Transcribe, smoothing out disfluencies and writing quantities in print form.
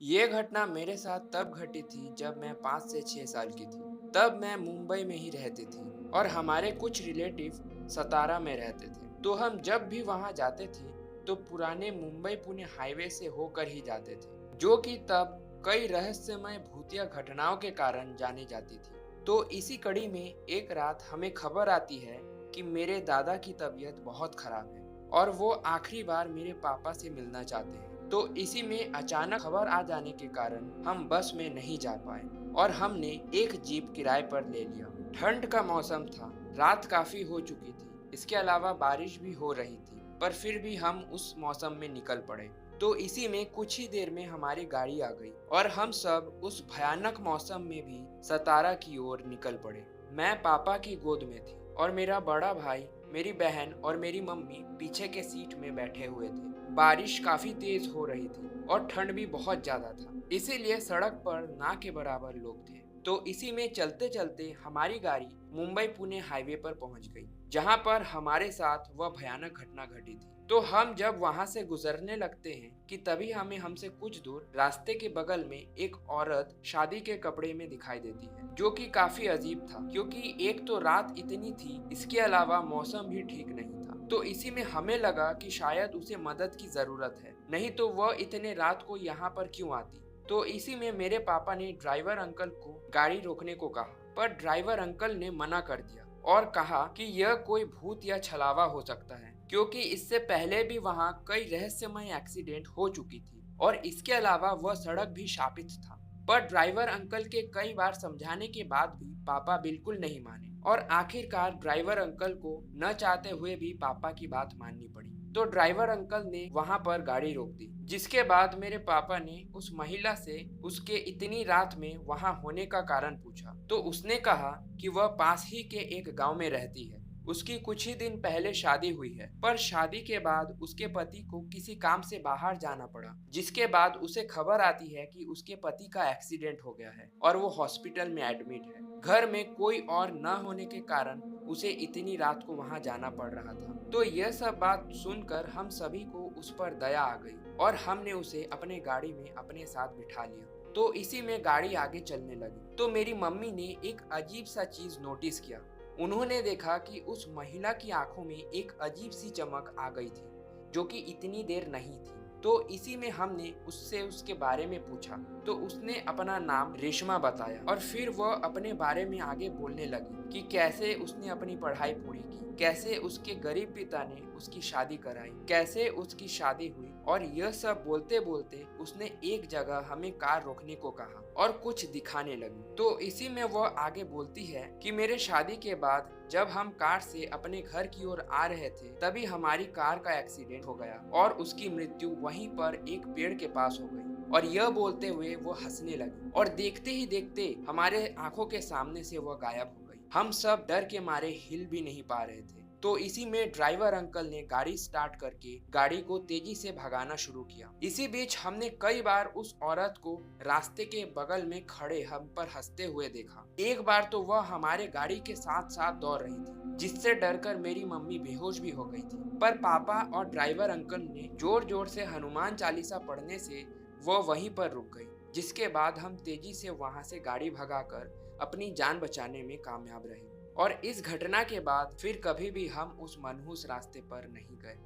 ये घटना मेरे साथ तब घटी थी जब मैं 5 से 6 साल की थी। तब मैं मुंबई में ही रहती थी और हमारे कुछ रिलेटिव सतारा में रहते थे। तो हम जब भी वहां जाते थे तो पुराने मुंबई पुणे हाईवे से होकर ही जाते थे, जो कि तब कई रहस्यमय भूतिया घटनाओं के कारण जानी जाती थी। तो इसी कड़ी में एक रात हमें खबर आती है कि मेरे दादा की तबीयत बहुत खराब है और वो आखिरी बार मेरे पापा से मिलना चाहते हैं। तो इसी में अचानक खबर आ जाने के कारण हम बस में नहीं जा पाए और हमने एक जीप किराए पर ले लिया। ठंड का मौसम था, रात काफी हो चुकी थी, इसके अलावा बारिश भी हो रही थी, पर फिर भी हम उस मौसम में निकल पड़े। तो इसी में कुछ ही देर में हमारी गाड़ी आ गई और हम सब उस भयानक मौसम में भी सतारा की ओर निकल पड़े। मैं पापा की गोद में थी और मेरा बड़ा भाई, मेरी बहन और मेरी मम्मी पीछे के सीट में बैठे हुए थे। बारिश काफी तेज हो रही थी और ठंड भी बहुत ज्यादा था, इसीलिए सड़क पर ना के बराबर लोग थे। तो इसी में चलते चलते हमारी गाड़ी मुंबई पुणे हाईवे पर पहुंच गई, जहां पर हमारे साथ वह भयानक घटना घटी थी। तो हम जब वहां से गुजरने लगते हैं कि तभी हमें हमसे कुछ दूर रास्ते के बगल में एक औरत शादी के कपड़े में दिखाई देती है, जो कि काफी अजीब था क्योंकि एक तो रात इतनी थी, इसके अलावा मौसम भी ठीक नहीं था। तो इसी में हमें लगा कि शायद उसे मदद की जरूरत है, नहीं तो वह इतने रात को यहाँ पर क्यों आती। तो इसी में मेरे पापा ने ड्राइवर अंकल को गाड़ी रोकने को कहा, पर ड्राइवर अंकल ने मना कर दिया और कहा कि यह कोई भूत या छलावा हो सकता है, क्योंकि इससे पहले भी वहाँ कई रहस्यमय एक्सीडेंट हो चुकी थी और इसके अलावा वह सड़क भी शापित था। पर ड्राइवर अंकल के कई बार समझाने के बाद भी पापा बिल्कुल नहीं माने और आखिरकार ड्राइवर अंकल को न चाहते हुए भी पापा की बात माननी पड़ी। तो ड्राइवर अंकल ने वहां पर गाड़ी रोक दी, जिसके बाद मेरे पापा ने उस महिला से उसके इतनी रात में वहां होने का कारण पूछा। तो उसने कहा कि वह पास ही के एक गांव में रहती है, उसकी कुछ ही दिन पहले शादी हुई है, पर शादी के बाद उसके पति को किसी काम से बाहर जाना पड़ा, जिसके बाद उसे खबर आती है कि उसके पति का एक्सीडेंट हो गया है और वो हॉस्पिटल में एडमिट है। घर में कोई और न होने के कारण उसे इतनी रात को वहां जाना पड़ रहा था। तो यह सब बात सुनकर हम सभी को उस पर दया आ गई और हमने उसे अपने गाड़ी में अपने साथ बिठा लिया। तो इसी में गाड़ी आगे चलने लगी तो मेरी मम्मी ने एक अजीब सा चीज नोटिस किया। उन्होंने देखा कि उस महिला की आंखों में एक अजीब सी चमक आ गई थी, जो कि इतनी देर नहीं थी। तो इसी में हमने उससे उसके बारे में पूछा तो उसने अपना नाम रेशमा बताया और फिर वह अपने बारे में आगे बोलने लगी कि कैसे उसने अपनी पढ़ाई पूरी की, कैसे उसके गरीब पिता ने उसकी शादी कराई, कैसे उसकी शादी हुई। और यह सब बोलते बोलते उसने एक जगह हमें कार रोकने को कहा और कुछ दिखाने लगी। तो इसी में वह आगे बोलती है कि मेरे शादी के बाद जब हम कार से अपने घर की ओर आ रहे थे, तभी हमारी कार का एक्सीडेंट हो गया और उसकी मृत्यु वहीं पर एक पेड़ के पास हो गई। और यह बोलते हुए वो हंसने लगी और देखते ही देखते हमारे आंखों के सामने से वह गायब हो गई। हम सब डर के मारे हिल भी नहीं पा रहे थे। तो इसी में ड्राइवर अंकल ने गाड़ी स्टार्ट करके गाड़ी को तेजी से भगाना शुरू किया। इसी बीच हमने कई बार उस औरत को रास्ते के बगल में खड़े हम पर हंसते हुए देखा। एक बार तो वह हमारे गाड़ी के साथ साथ दौड़ रही थी, जिससे डरकर मेरी मम्मी बेहोश भी हो गई थी। पर पापा और ड्राइवर अंकल ने जोर जोर से हनुमान चालीसा पढ़ने से वह वहीं पर रुक गई, जिसके बाद हम तेजी से वहां से गाड़ी भगाकर अपनी जान बचाने में कामयाब रहे। और इस घटना के बाद फिर कभी भी हम उस मनहूस रास्ते पर नहीं गए।